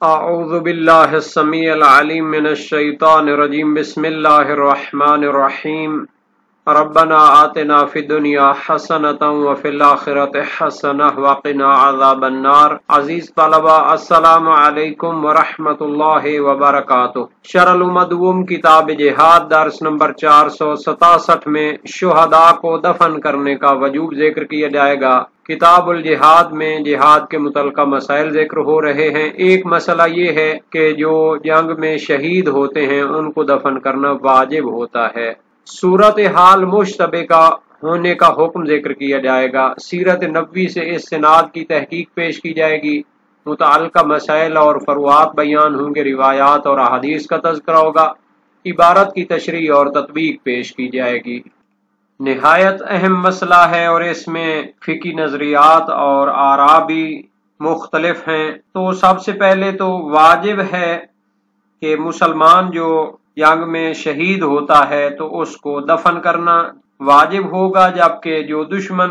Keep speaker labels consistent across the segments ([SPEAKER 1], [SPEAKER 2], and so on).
[SPEAKER 1] اعوذ باللہ السمیع العلیم من الشیطان الرجیم بسم اللہ الرحمن الرحیم ربنا آتنا فی الدنیا حسنۃ وفی الآخرۃ حسنۃ وقنا عذاب النار۔ عزیز طلبہ، السلام علیکم ورحمۃ اللہ وبرکاتہ۔ شرح المدوم کتاب جہاد درس نمبر 467 میں شہداء کو دفن کرنے کا وجوب ذکر کیا جائے گا۔ کتاب الجہاد میں جہاد کے متعلقہ مسائل ذکر ہو رہے ہیں۔ ایک مسئلہ یہ ہے کہ جو جنگ میں شہید ہوتے ہیں ان کو دفن کرنا واجب ہوتا ہے۔ صورتحال مشتبہ کا ہونے کا حکم ذکر کیا جائے گا۔ سیرت نبوی سے استناد کی تحقیق پیش کی جائے گی۔ متعلقہ مسائل اور فروعات بیان ہوں گے، روایات اور احادیث کا تذکرہ ہوگا، عبارت کی تشریح اور تطبیق پیش کی جائے گی۔ نہایت اہم مسئلہ ہے اور اس میں فقہی نظریات اور آراء بھی مختلف ہیں۔ تو سب سے پہلے تو واجب ہے کہ مسلمان جو جنگ میں شہید ہوتا ہے تو اس کو دفن کرنا واجب ہوگا، جبکہ جو دشمن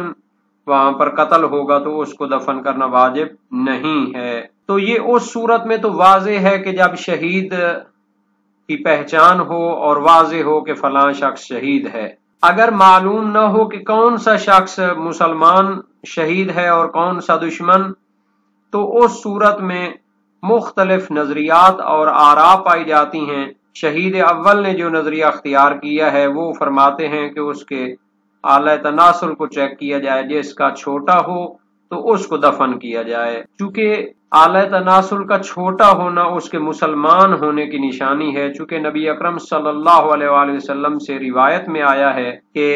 [SPEAKER 1] وہاں پر قتل ہوگا تو اس کو دفن کرنا واجب نہیں ہے۔ تو یہ اس صورت میں تو واضح ہے کہ جب شہید کی پہچان ہو اور واضح ہو کہ فلاں شخص شہید ہے۔ اگر معلوم نہ ہو کہ کون سا شخص مسلمان شہید ہے اور کون سا دشمن، تو اس صورت میں مختلف نظریات اور آراء پائی جاتی ہیں۔ شہید اول نے جو نظریہ اختیار کیا ہے وہ فرماتے ہیں کہ اس کے اعلی تناسل کو چیک کیا جائے، جس کا چھوٹا ہو تو اس کو دفن کیا جائے، چونکہ اعلی تناسل کا چھوٹا ہونا اس کے مسلمان ہونے کی نشانی ہے۔ چونکہ نبی اکرم صلی اللہ علیہ وآلہ وسلم سے روایت میں آیا ہے کہ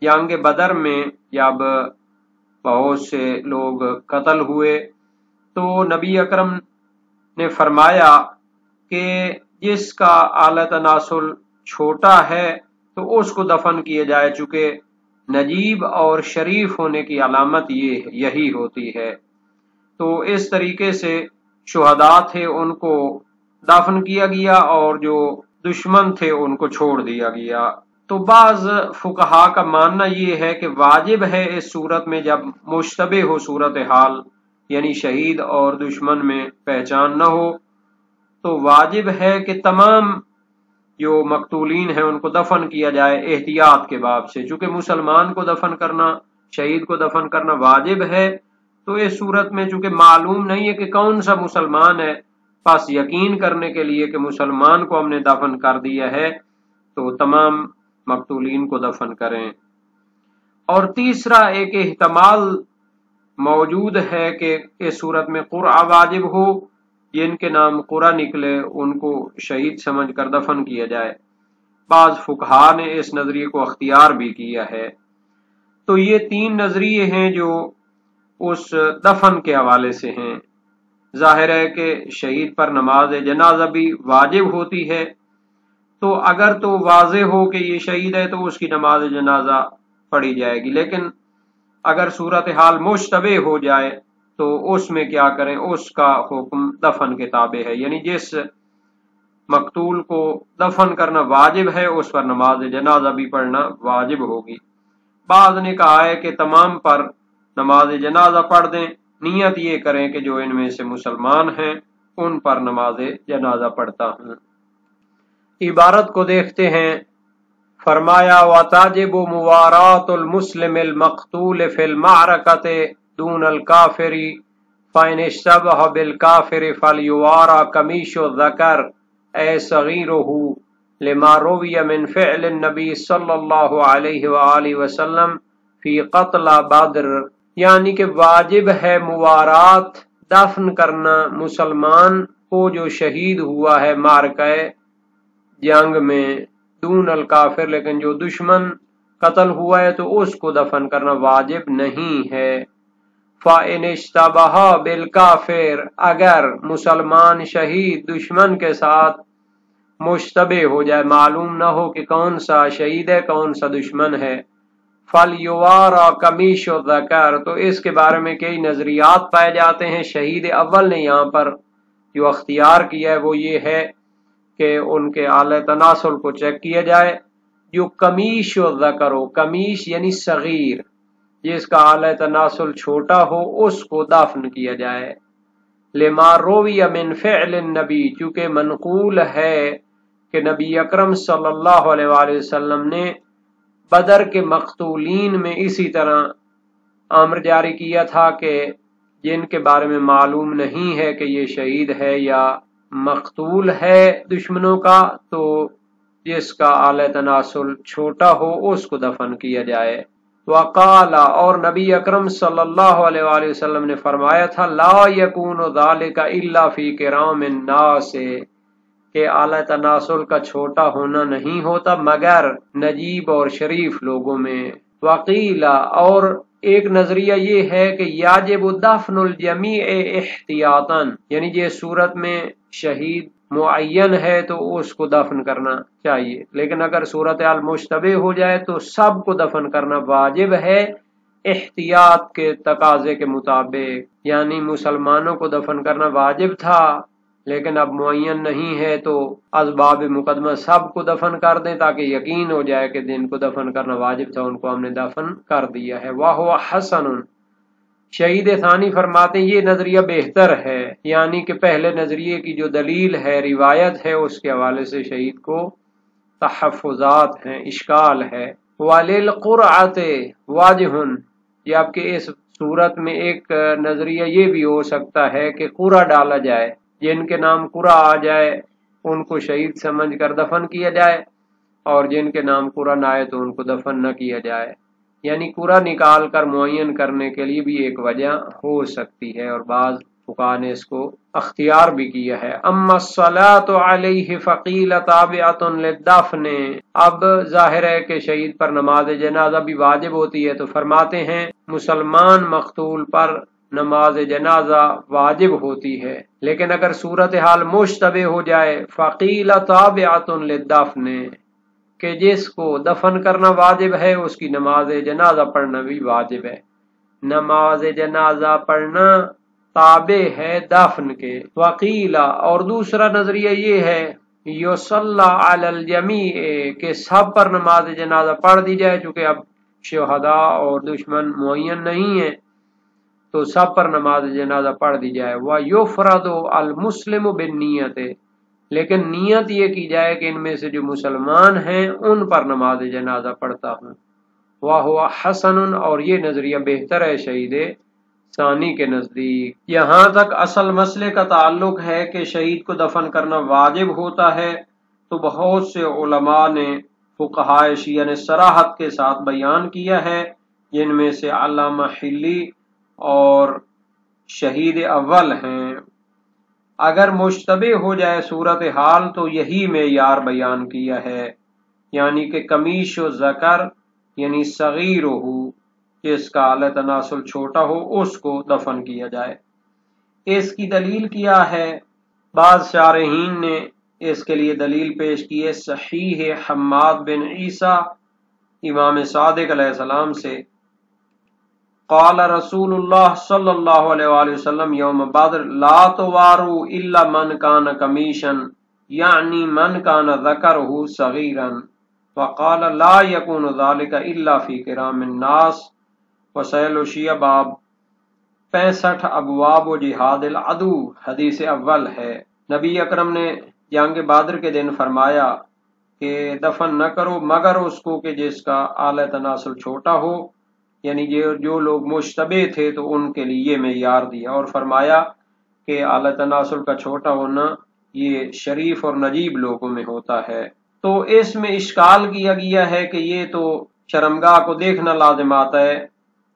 [SPEAKER 1] جنگ بدر میں جب بہت سے لوگ قتل ہوئے تو نبی اکرم نے فرمایا کہ جس کا اعلی تناسل چھوٹا ہے تو اس کو دفن کیا جائے، چونکہ نجیب اور شریف ہونے کی علامت یہی ہوتی ہے۔ تو اس طریقے سے شہداء تھے ان کو دفن کیا گیا اور جو دشمن تھے ان کو چھوڑ دیا گیا۔ تو بعض فقہا کا ماننا یہ ہے کہ واجب ہے اس صورت میں جب مشتبہ ہو صورتحال، یعنی شہید اور دشمن میں پہچان نہ ہو، تو واجب ہے کہ تمام جو مقتولین ہیں ان کو دفن کیا جائے احتیاط کے باب سے۔ چونکہ مسلمان کو دفن کرنا، شہید کو دفن کرنا واجب ہے، تو اس صورت میں چونکہ معلوم نہیں ہے کہ کون سا مسلمان ہے، پس یقین کرنے کے لیے کہ مسلمان کو ہم نے دفن کر دیا ہے تو تمام مقتولین کو دفن کریں۔ اور تیسرا ایک احتمال موجود ہے کہ اس صورت میں قرعہ واجب ہو، جن کے نام قرعہ نکلے ان کو شہید سمجھ کر دفن کیا جائے۔ بعض فقہا نے اس نظریے کو اختیار بھی کیا ہے۔ تو یہ تین نظریے ہیں جو اس دفن کے حوالے سے ہیں۔ ظاہر ہے کہ شہید پر نماز جنازہ بھی واجب ہوتی ہے، تو اگر تو واضح ہو کہ یہ شہید ہے تو اس کی نماز جنازہ پڑھی جائے گی، لیکن اگر صورتحال مشتبہ ہو جائے تو اس میں کیا کریں؟ اس کا حکم دفن کے تابع ہے، یعنی جس مقتول کو دفن کرنا واجب ہے اس پر نماز جنازہ بھی پڑھنا واجب ہوگی۔ بعض نے کہا ہے کہ تمام پر نماز جنازہ پڑھ دیں، نیت یہ کریں کہ جو ان میں سے مسلمان ہیں ان پر نماز جنازہ پڑھتا ہوں۔ عبارت کو دیکھتے ہیں۔ فرمایا وَتَجِبُ مُوَارَاةُ الْمُسْلِمِ الْمَقْتُولِ فِي الْمَعْرَكَةِ دُونَ الْكَافِرِ فَإِنِ اشْتَبَهَ بِالْكَافِرِ فَلْيُوَارَى قَمِيصُ الذَّكَرِ أَيْ صَغِيرُهُ لِمَا رُوِيَ مِنْ فِعْلِ النَّبِيِّ صلی اللہ علیہ وآلہ وسلم فی قتل بدر، یعنی کہ واجب ہے موارات، دفن کرنا مسلمان کو جو شہید ہوا ہے معرکہ جنگ میں، دون الکافر، لیکن جو دشمن قتل ہوا ہے تو اس کو دفن کرنا واجب نہیں ہے۔ فَإِنِ اشْتَبَهَ بِالْكَافِرِ، اگر مسلمان شہید دشمن کے ساتھ مشتبہ ہو جائے، معلوم نہ ہو کہ کون سا شہید ہے کون سا دشمن ہے، فَلْيُوَارَى قَمِيصُ الذَّكَرِ، تو اس کے بارے میں کئی نظریات پائے جاتے ہیں۔ شہید اول نے یہاں پر جو اختیار کیا ہے وہ یہ ہے کہ ان کے اعلی تناسل کو چیک کیا جائے، جو قمیص الذکر ہو، قمیص یعنی صغیر، جس کا اعلی تناسل چھوٹا ہو اس کو دفن کیا جائے۔ لما روی من فعل النبی، چونکہ منقول ہے کہ نبی اکرم صلی اللہ علیہ وآلہ وسلم نے بدر کے مقتولین میں اسی طرح امر جاری کیا تھا کہ جن کے بارے میں معلوم نہیں ہے کہ یہ شہید ہے یا مقتول ہے دشمنوں کا، تو جس کا اعلی تناسل چھوٹا ہو اس کو دفن کیا جائے۔ وقال، اور نبی اکرم صلی اللہ علیہ وآلہ وسلم نے فرمایا تھا، لا یکون ذالک الا فی کرام الناس، کہ اعلی تناسل کا چھوٹا ہونا نہیں ہوتا مگر نجیب اور شریف لوگوں میں۔ وقیل، اور ایک نظریہ یہ ہے کہ یاجب دفن الجمیع احتیاطاً، یعنی جس صورت میں شہید معین ہے تو اس کو دفن کرنا چاہیے، لیکن اگر صورتحال مشتبہ ہو جائے تو سب کو دفن کرنا واجب ہے احتیاط کے تقاضے کے مطابق، یعنی مسلمانوں کو دفن کرنا واجب تھا لیکن اب معین نہیں ہے تو اسباب مقدمہ سب کو دفن کر دیں تاکہ یقین ہو جائے کہ جن کو دفن کرنا واجب تھا ان کو ہم نے دفن کر دیا ہے۔ وَهُوَ حَسَنٌ، شہید ثانی فرماتے ہیں یہ نظریہ بہتر ہے، یعنی کہ پہلے نظریے کی جو دلیل ہے، روایت ہے، اس کے حوالے سے شہید کو تحفظات ہیں، اشکال ہے۔ وَلِلْقُرْعَةِ وَجْهٌ، جبکہ اس صورت میں ایک نظریہ یہ بھی ہو سکتا ہے کہ قرعہ ڈالا جائے، جن کے نام قرعہ آ جائے ان کو شہید سمجھ کر دفن کیا جائے، اور جن کے نام قرعہ نہ آئے تو ان کو دفن نہ کیا جائے، یعنی قرعہ نکال کر معین کرنے کے لیے بھی ایک وجہ ہو سکتی ہے، اور بعض فقہاء نے اس کو اختیار بھی کیا ہے۔ اما الصلاۃ علیہ فقیل تابعۃ للدفن، اب ظاہر ہے کہ شہید پر نماز جنازہ بھی واجب ہوتی ہے، تو فرماتے ہیں مسلمان مقتول پر نماز جنازہ واجب ہوتی ہے، لیکن اگر صورتحال مشتبہ ہو جائے فقیل تابعۃ للدفن، کہ جس کو دفن کرنا واجب ہے اس کی نماز جنازہ پڑھنا بھی واجب ہے، نماز جنازہ پڑھنا تابع ہے دفن کے۔ وقیل، اور دوسرا نظریہ یہ ہے یصلی علی الجمیع، کہ سب پر نماز جنازہ پڑھ دی جائے، چونکہ اب شہداء اور دشمن معین نہیں ہیں تو سب پر نماز جنازہ پڑھ دی جائے۔ وَيُفْرَضُ الْمُسْلِمُ بِالنِّيَّةِ، لیکن نیت یہ کی جائے کہ ان میں سے جو مسلمان ہیں ان پر نماز جنازہ پڑھتا ہوں۔ وَهُوَ حَسَنٌ، اور یہ نظریہ بہتر ہے شہید ثانی کے نزدیک۔ یہاں تک اصل مسئلے کا تعلق ہے کہ شہید کو دفن کرنا واجب ہوتا ہے، تو بہت سے علماء نے، فقہائے شیعہ نے صراحت کے ساتھ بیان کیا ہے، جن میں سے علامہ حلی اور شہید اول ہیں۔ اگر مشتبہ ہو جائے صورتحال تو یہی معیار بیان کیا ہے، یعنی کہ کمیش و ذکر، یعنی صغیر ہو، جس کا اعلی تناسل چھوٹا ہو اس کو دفن کیا جائے۔ اس کی دلیل کیا ہے؟ بعض شارحین نے اس کے لیے دلیل پیش کی ہے صحیح حماد بن عیسیٰ امام صادق علیہ السلام سے، قال رسول اللہ صلی اللہ علیہ وآلہ وسلم یوم بدر لا تواروا الا من کان کمیشا، یعنی من کان ذکرہ صغیرا، وقال لا یکون ذلك الا فی کرام الناس۔ وسائل الشیعہ باب 65 ابواب و جہاد العدو، حدیث اول ہے۔ نبی اکرم نے جنگ بدر کے دن فرمایا کہ دفن نہ کرو مگر اس کو کہ جس کا اعلی تناسل چھوٹا ہو، یعنی جو لوگ مشتبہ تھے تو ان کے لیے معیار دیا، اور فرمایا کہ اعلی تناسل کا چھوٹا ہونا یہ شریف اور نجیب لوگوں میں ہوتا ہے۔ تو اس میں اشکال کیا گیا ہے کہ یہ تو شرمگاہ کو دیکھنا لازم آتا ہے،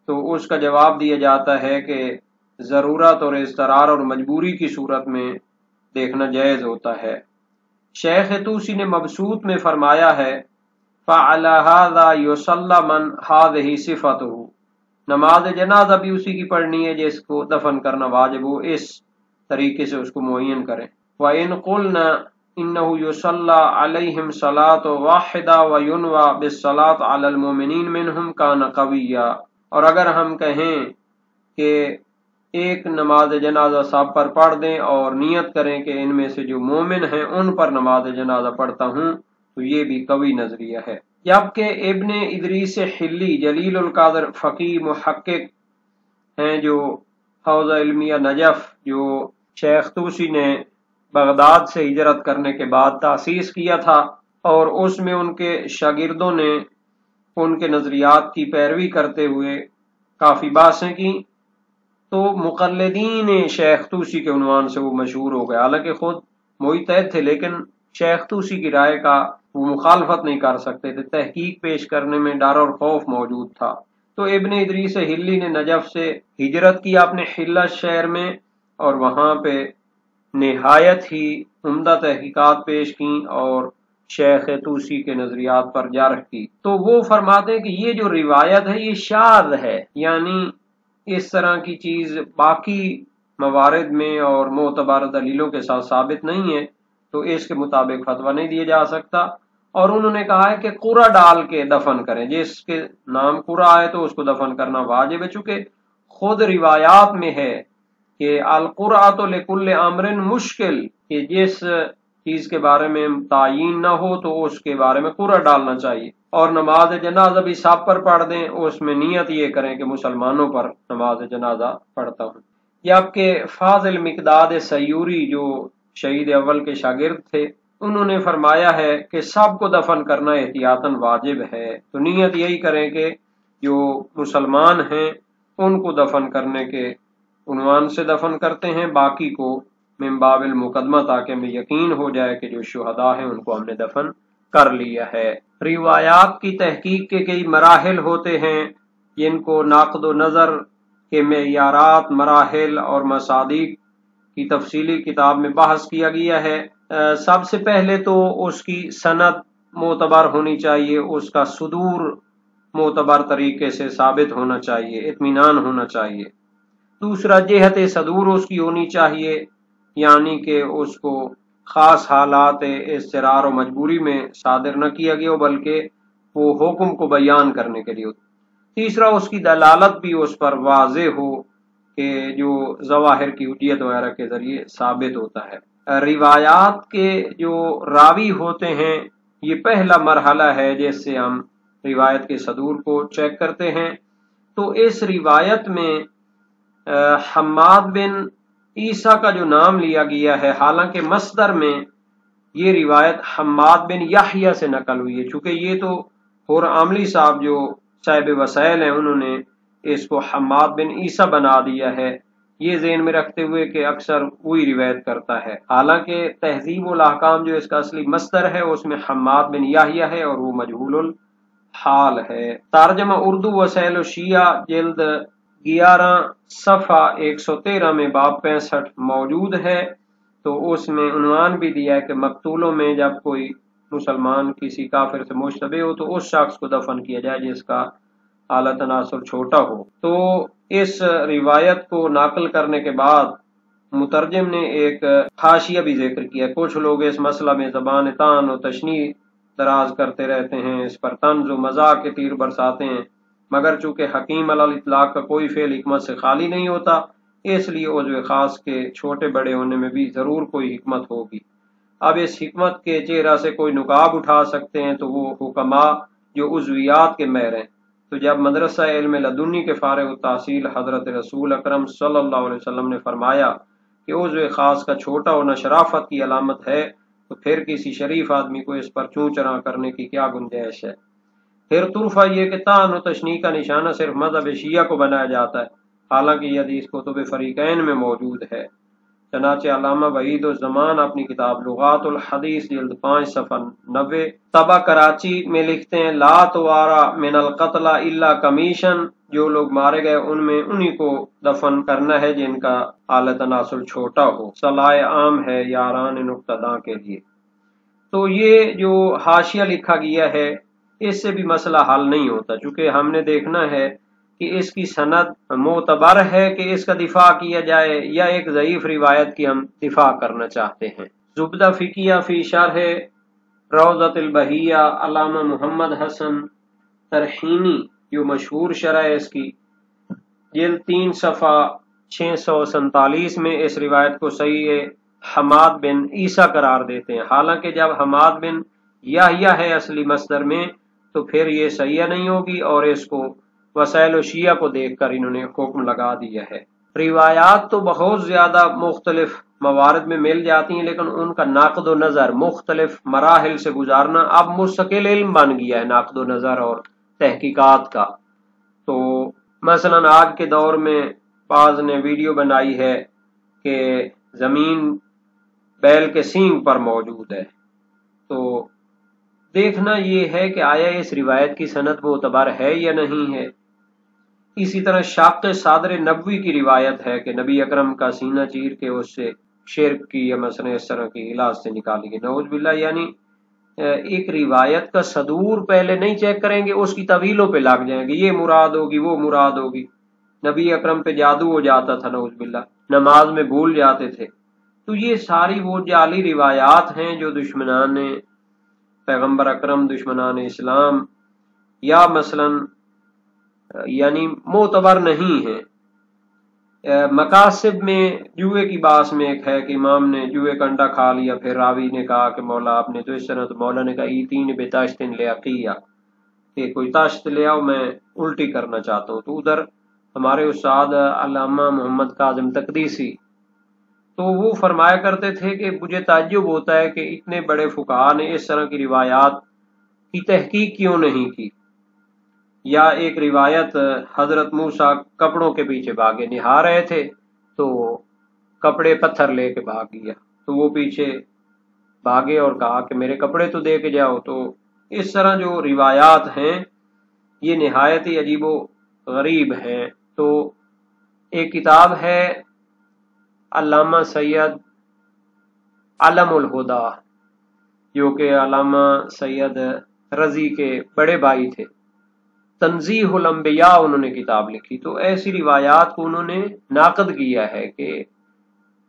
[SPEAKER 1] تو اس کا جواب دیا جاتا ہے کہ ضرورت اور اضطرار اور مجبوری کی صورت میں دیکھنا جائز ہوتا ہے۔ شیخ طوسی نے مبسوط میں فرمایا ہے فَعَلَى هَذَا يُصَلَّى مَنْ هَذِهِ صِفَتُهُ، نماز جنازہ بھی اسی کی پڑھنی ہے جس کو دفن کرنا واجب ہو، اس طریقے سے اس کو معین کریں۔ وَإِنْ قُلْنَا إِنَّهُ يُصَلَّى عَلَيْهِمْ صَلَاةٌ وَاحِدَةٌ وَيُنْوَى بِالصَّلَاةِ عَلَى الْمُؤْمِنِينَ مِنْهُمْ كَانَ قَوِيًّا، اور اگر ہم کہیں کہ ایک نماز جنازہ سب پر پڑھ دیں اور نیت کریں کہ ان میں سے جو مومن ہیں ان پر نماز جنازہ پڑھتا ہوں، تو یہ بھی قوی نظریہ ہے۔ جبکہ ابن ادریس حلی جلیل القدر فقی محقق ہیں جو حوزہ علمیہ نجف جو شیخ طوسی نے بغداد سے ہجرت کرنے کے بعد تاسیس کیا تھا، اور اس میں ان کے شاگردوں نے ان کے نظریات کی پیروی کرتے ہوئے کافی بحثیں کی، تو مقلدین شیخ طوسی کے عنوان سے وہ مشہور ہو گئے۔ حالانکہ خود مجتہد تھے، لیکن شیخ طوسی کی رائے کا وہ مخالفت نہیں کر سکتے تھے، تحقیق پیش کرنے میں ڈر اور خوف موجود تھا۔ تو ابن ادریس حلی نے نجف سے ہجرت کی اپنے حلہ شہر میں، اور وہاں پہ نہایت ہی عمدہ تحقیقات پیش کیں اور شیخ طوسی کے نظریات پر جرح کی۔ تو وہ فرماتے ہیں کہ یہ جو روایت ہے یہ شاذ ہے، یعنی اس طرح کی چیز باقی موارد میں اور معتبر دلیلوں کے ساتھ ثابت نہیں ہے، تو اس کے مطابق فتویٰ نہیں دیا جا سکتا۔ اور انہوں نے کہا ہے کہ قرہ ڈال کے دفن کریں، جس کے نام قرہ آئے تو اس کو دفن کرنا واجب ہے، چونکہ خود روایات میں ہے کہ القرۃ لکل امر مشکل، کہ جس چیز کے بارے میں تعین نہ ہو تو اس کے بارے میں قرہ ڈالنا چاہیے۔ اور نماز جنازہ بھی سب پر پڑھ دیں، اس میں نیت یہ کریں کہ مسلمانوں پر نماز جنازہ پڑھتا ہوں۔ جبکہ فاضل مقداد سیوری جو شہید اول کے شاگرد تھے، انہوں نے فرمایا ہے کہ سب کو دفن کرنا احتیاطاً واجب ہے، تو نیت یہی کریں کہ جو مسلمان ہیں ان کو دفن کرنے کے عنوان سے دفن کرتے ہیں، باقی کو من باب المقدمہ، تاکہ ہمیں یقین ہو جائے کہ جو شہداء ہیں ان کو ہم نے دفن کر لیا ہے۔ روایات کی تحقیق کے کئی مراحل ہوتے ہیں، جن کو نقد و نظر کے معیارات، مراحل اور مصادیق کی تفصیلی کتاب میں بحث کیا گیا ہے۔ سب سے پہلے تو اس کی سند معتبر ہونی چاہیے، اس کا صدور معتبر طریقے سے ثابت ہونا چاہیے، اطمینان ہونا چاہیے۔ دوسرا، جہت صدور اس کی ہونی چاہیے، یعنی کہ اس کو خاص حالات اضطرار و مجبوری میں صادر نہ کیا گیا ہو، بلکہ وہ حکم کو بیان کرنے کے لیے ہو۔ تیسرا، اس کی دلالت بھی اس پر واضح ہو کہ جو ظواہر کی حجیت وغیرہ کے ذریعے ثابت ہوتا ہے۔ روایات کے جو راوی ہوتے ہیں، یہ پہلا مرحلہ ہے جس سے ہم روایت کے صدور کو چیک کرتے ہیں۔ تو اس روایت میں حماد بن عیسیٰ کا جو نام لیا گیا ہے، حالانکہ مصدر میں یہ روایت حماد بن یحییٰ سے نقل ہوئی ہے، چونکہ یہ تو عاملی صاحب جو صاحب وسائل ہیں انہوں نے اس کو حماد بن عیسیٰ بنا دیا ہے، یہ ذہن میں رکھتے ہوئے کہ اکثر وہی روایت کرتا ہے۔ حالانکہ تہذیب الاحکام جو اس کا اصلی مصدر ہے اس میں حماد بن یحییٰ ہے اور وہ مجہول الحال ہے۔ ترجمہ اردو وسائل الشیعہ جلد 11 صفحہ 113 میں باب 65 موجود ہے، تو اس میں عنوان بھی دیا ہے کہ مقتولوں میں جب کوئی مسلمان کسی کافر سے مشتبہ ہو تو اس شخص کو دفن کیا جائے جس کا اعلیٰ تناسل چھوٹا ہو۔ تو اس روایت کو نقل کرنے کے بعد مترجم نے ایک حاشیہ بھی ذکر کیا۔ کچھ لوگ اس مسئلہ میں زبان طعن و تشنیع دراز کرتے رہتے ہیں، اس پر طنز و مذاق کے تیر برساتے ہیں، مگر چونکہ حکیم علی الاطلاق کا کوئی فعل حکمت سے خالی نہیں ہوتا، اس لیے عضو خاص کے چھوٹے بڑے ہونے میں بھی ضرور کوئی حکمت ہوگی۔ اب اس حکمت کے چہرہ سے کوئی نقاب اٹھا سکتے ہیں تو وہ حکماء جو عضویات کے ماہر ہیں۔ تو جب مدرسہ علم لدنی کے فارغ التحصیل حضرت رسول اکرم صلی اللہ علیہ وسلم نے فرمایا کہ عضو خاص کا چھوٹا ہونا شرافت کی علامت ہے، تو پھر کسی شریف آدمی کو اس پر چوں چراں کرنے کی کیا گنجائش ہے؟ پھر طرفہ یہ کہ طعن و تشنیع کا نشانہ صرف مذہب شیعہ کو بنایا جاتا ہے، حالانکہ یہ حدیث کتب فریقین میں موجود ہے۔ چنانچہ علامہ وحید الزمان اپنی کتاب لغات الحدیث جلد 5 صفحہ 90 طبع کراچی میں لکھتے ہیں، لا توارا من القتل الا کمیشن، جو لوگ مارے گئے ان میں انہی کو دفن کرنا ہے جن کا اعلیٰ تناسل چھوٹا ہو، صلاح عام ہے یاران نقطہ کے لیے۔ تو یہ جو حاشیہ لکھا گیا ہے اس سے بھی مسئلہ حل نہیں ہوتا، چونکہ ہم نے دیکھنا ہے کہ اس کی سند معتبر ہے کہ اس کا دفاع کیا جائے، یا ایک ضعیف روایت کی ہم دفاع کرنا چاہتے ہیں۔ زبدہ فقیہ فی شرح روضۃ البہیہ علامہ محمد حسن ترحینی جو مشہور شرح ہے اس کی، جلد 3 صفحہ 647 میں اس روایت کو صحیح حماد بن عیسیٰ قرار دیتے ہیں، حالانکہ جب حماد بن یحییٰ ہے اصلی مصدر میں تو پھر یہ صحیح نہیں ہوگی، اور اس کو وسائل و شیعہ کو دیکھ کر انہوں نے حکم لگا دیا ہے۔ روایات تو بہت زیادہ مختلف موارد میں مل جاتی ہیں، لیکن ان کا نقد و نظر مختلف مراحل سے گزارنا اب مستقل علم بن گیا ہے، نقد و نظر اور تحقیقات کا۔ تو مثلا آج کے دور میں بعض نے ویڈیو بنائی ہے کہ زمین بیل کے سینگ پر موجود ہے، تو دیکھنا یہ ہے کہ آیا اس روایت کی سند معتبر ہے یا نہیں ہے۔ اسی طرح شاق صادر نبوی کی روایت ہے کہ نبی اکرم کا سینہ چیر کے اس سے شرک کی یا مثلا اس طرح کی علاج سے نکالی گئی، نعوذ باللہ۔ یعنی ایک روایت کا صدور پہلے نہیں چیک کریں گے، اس کی طویلوں پہ لگ جائیں گے، یہ مراد ہوگی وہ مراد ہوگی۔ نبی اکرم پہ جادو ہو جاتا تھا، نعوذ باللہ، نماز میں بھول جاتے تھے۔ تو یہ ساری وہ جعلی روایات ہیں جو دشمنان پیغمبر اکرم، دشمنان اسلام، یا مثلا یعنی معتبر نہیں ہے۔ مقاصد میں جوئے کی باس میں ایک ہے کہ امام نے جوئے کا انڈا کھا لیا، پھر راوی نے کہا کہ مولا آپ نے تو اس طرح، تو مولا نے کہا ایتین بے تاشتن لے عقیہ، کہ کوئی تاشت لے آؤ میں الٹی کرنا چاہتا ہوں۔ تو ادھر ہمارے استاد علامہ محمد کاظم تقدیسی تو وہ فرمایا کرتے تھے کہ مجھے تعجب ہوتا ہے کہ اتنے بڑے فقہا نے اس طرح کی روایات کی تحقیق کیوں نہیں کی۔ یا ایک روایت، حضرت موسیٰ کپڑوں کے پیچھے بھاگے، نہا رہے تھے تو کپڑے پتھر لے کے بھاگ گیا، تو وہ پیچھے بھاگے اور کہا کہ میرے کپڑے تو دے کے جاؤ۔ تو اس طرح جو روایات ہیں یہ نہایت ہی عجیب و غریب ہیں۔ تو ایک کتاب ہے علامہ سید علم الہدا، جو کہ علامہ سید رضی کے بڑے بھائی تھے، تنزیہ الانبیاء انہوں نے کتاب لکھی۔ تو ایسی روایات کو انہوں نے ناقد کیا ہے کہ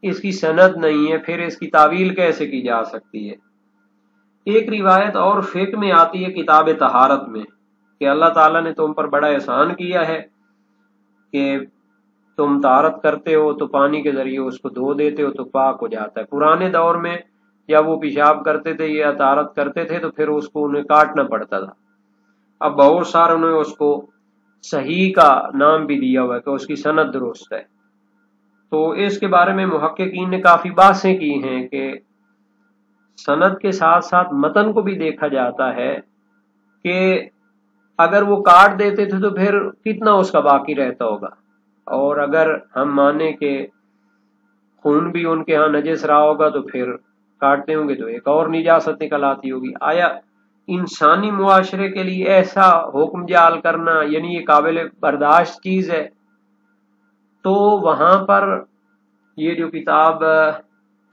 [SPEAKER 1] اس کی سند نہیں ہے، پھر اس کی تعویل کیسے کی جا سکتی ہے۔ ایک روایت اور فقہ میں آتی ہے کتاب طہارت میں کہ اللہ تعالیٰ نے تم پر بڑا احسان کیا ہے کہ تم طہارت کرتے ہو تو پانی کے ذریعے اس کو دھو دیتے ہو تو پاک ہو جاتا ہے۔ پرانے دور میں جب وہ پیشاب کرتے تھے یا طہارت کرتے تھے تو پھر اس کو انہیں کاٹنا پڑتا تھا۔ اب بہت سارے انہوں نے اس کو صحیح کا نام بھی دیا ہوا ہے کہ اس کی سند درست ہے۔ تو اس کے بارے میں محققین نے کافی بحثیں کی ہیں کہ سند کے ساتھ ساتھ متن کو بھی دیکھا جاتا ہے کہ اگر وہ کاٹ دیتے تھے تو پھر کتنا اس کا باقی رہتا ہوگا، اور اگر ہم مانیں کہ خون بھی ان کے ہاں نجس رہا ہوگا تو پھر کاٹتے ہوں گے تو ایک اور نجاست نکل آتی ہوگی۔ آیا انسانی معاشرے کے لیے ایسا حکم جعل کرنا یعنی یہ قابل برداشت چیز ہے؟ تو وہاں پر یہ جو کتاب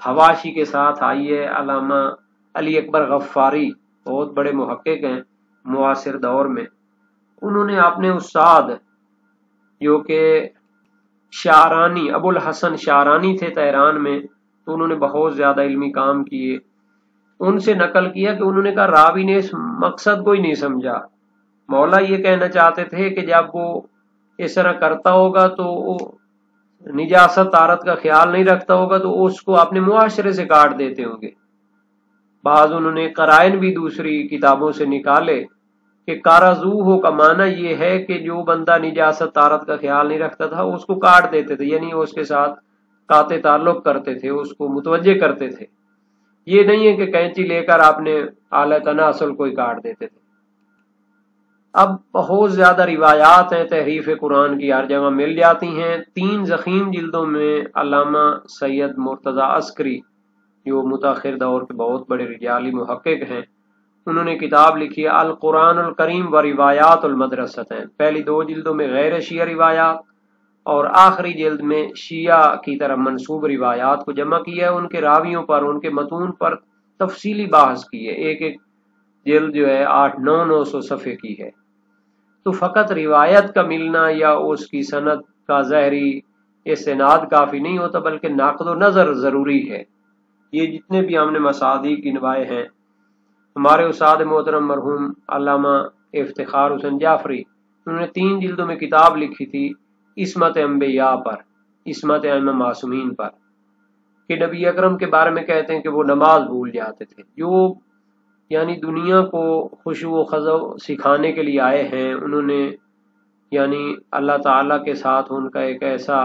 [SPEAKER 1] حواشی کے ساتھ آئی ہے، علامہ علی اکبر غفاری بہت بڑے محقق ہیں معاصر دور میں، انہوں نے اپنے استاد جو کہ شعرانی، ابو الحسن شعرانی تھے تہران میں، تو انہوں نے بہت زیادہ علمی کام کیے، ان سے نقل کیا کہ انہوں نے کہا راوی نے اس مقصد کو ہی نہیں سمجھا۔ مولا یہ کہنا چاہتے تھے کہ جب وہ اس طرح کرتا ہوگا تو وہ نجاست طہارت کا خیال نہیں رکھتا ہوگا تو اس کو اپنے معاشرے سے کاٹ دیتے ہوں گے۔ بعض انہوں نے قرائن بھی دوسری کتابوں سے نکالے کہ کارازوہ کا معنی یہ ہے کہ جو بندہ نجاست طہارت کا خیال نہیں رکھتا تھا اس کو کاٹ دیتے تھے، یعنی اس کے ساتھ قاطع تعلق کرتے تھے، اس کو متوجہ کرتے تھے۔ یہ نہیں ہے کہ کینچی لے کر اپنے اعلی تناسل کو ہی کاٹ دیتے تھے۔ اب بہت زیادہ روایات ہیں تحریف قرآن کی، ہر جگہ مل جاتی ہیں۔ 3 ضخیم جلدوں میں علامہ سید مرتضی عسکری جو متاخر دور کے بہت بڑے رجالی محقق ہیں، انہوں نے کتاب لکھی ہے القرآن الکریم و روایات المدرستین۔ پہلی 2 جلدوں میں غیر شیعہ روایات اور آخری جلد میں شیعہ کی طرف منسوب روایات کو جمع کیا ہے، ان کے راویوں پر، ان کے متون پر تفصیلی بحث کی ہے۔ ایک جلد جو ہے 800-900 صفحے کی ہے۔ تو فقط روایت کا ملنا یا اس کی سند کا ظاہری استناد کافی نہیں ہوتا، بلکہ نقد و نظر ضروری ہے۔ یہ جتنے بھی ہم نے مصادیق گنوائے ہیں، ہمارے استاد محترم مرحوم علامہ افتخار حسین جعفری، انہوں نے 3 جلدوں میں کتاب لکھی تھی عصمت انبیاء پر، عصمت ائمہ معصومین پر، کہ نبی اکرم کے بارے میں کہتے ہیں کہ وہ نماز بھول جاتے تھے۔ جو یعنی دنیا کو خشوع و خضوع سکھانے کے لیے آئے ہیں، انہوں نے یعنی اللہ تعالیٰ کے ساتھ ان کا ایک ایسا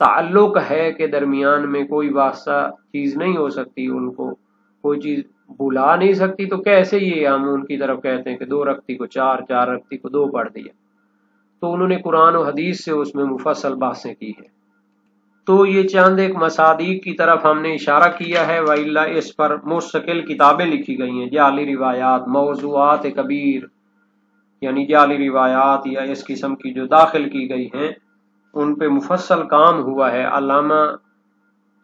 [SPEAKER 1] تعلق ہے کہ درمیان میں کوئی واسطہ چیز نہیں ہو سکتی، ان کو کوئی چیز بلا نہیں سکتی، تو کیسے یہ ہم ان کی طرف کہتے ہیں کہ 2 رکعتی کو 4، 4 رکعتی کو 2 پڑھ دیا؟ تو انہوں نے قرآن و حدیث سے اس میں مفصل بحثیں کی ہیں۔ تو یہ چند ایک مصادیق کی طرف ہم نے اشارہ کیا ہے، وَإِلَّا اس پر مستقل کتابیں لکھی گئی ہیں، جعلی روایات، موضوعات کبیر، یعنی جعلی روایات یا اس قسم کی جو داخل کی گئی ہیں ان پہ مفصل کام ہوا ہے۔ علامہ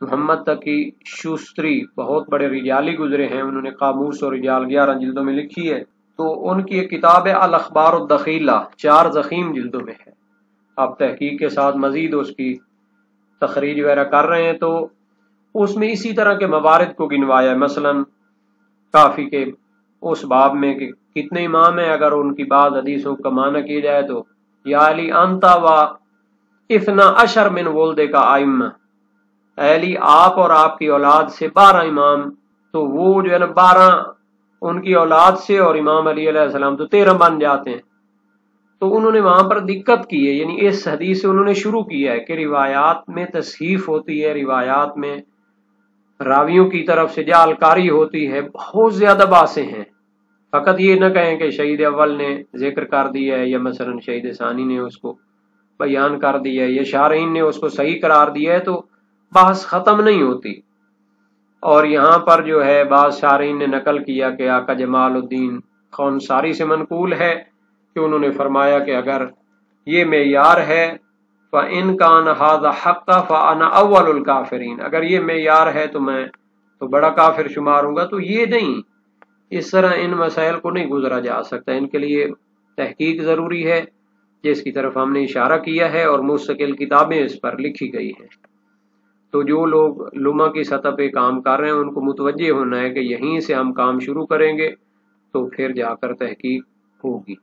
[SPEAKER 1] محمد تقی شوستری بہت بڑے رجالی گزرے ہیں، انہوں نے قاموس اور رجال 11 جلدوں میں لکھی ہے، تو ان کی ایک کتاب ہے الاخبار الدخیلہ، 4 ضخیم جلدوں میں ہے۔ اب تحقیق کے ساتھ مزید اس کی تخریج وغیرہ کر رہے ہیں، تو اس میں اسی طرح کے موارد کو گنوایا ہے، مثلا کافی کے اس باب میں کہ کتنے امام ہیں، اگر ان کی بعض حدیثوں کا معنی کیا جائے تو یا علی انتا و 12 من ولدے کا ائمہ، اے علی آپ اور آپ کی اولاد سے 12 امام، تو وہ جو ہے نا 12 ان کی اولاد سے اور امام علی علیہ السلام تو 13 بن جاتے ہیں۔ تو انہوں نے وہاں پر دقت کی ہے، یعنی اس حدیث سے انہوں نے شروع کیا ہے کہ روایات میں تصحیف ہوتی ہے، روایات میں راویوں کی طرف سے جعل کاری ہوتی ہے، بہت زیادہ باتیں ہیں۔ فقط یہ نہ کہیں کہ شہید اول نے ذکر کر دیا ہے یا مثلا شہید ثانی نے اس کو بیان کر دیا ہے یا شارحین نے اس کو صحیح قرار دیا ہے، تو بحث ختم نہیں ہوتی۔ اور یہاں پر جو ہے بعض شارحین نے نقل کیا کہ آقا جمال الدین خونساری سے منقول ہے کہ انہوں نے فرمایا کہ اگر یہ معیار ہے فَإِن كَانَ هَذَا حَقًّا فَأَنَا أَوَّلُ الْكَافِرِينَ، اگر یہ معیار ہے تو میں تو بڑا کافر شمار ہوں گا، تو یہ نہیں، اس طرح ان مسائل کو نہیں گزرا جا سکتا، ان کے لیے تحقیق ضروری ہے جس کی طرف ہم نے اشارہ کیا ہے، اور مستقل کتابیں اس پر لکھی گئی ہیں۔ تو جو لوگ لمحہ کی سطح پہ کام کر رہے ہیں ان کو متوجہ ہونا ہے کہ یہیں سے ہم کام شروع کریں گے تو پھر جا کر تحقیق ہوگی۔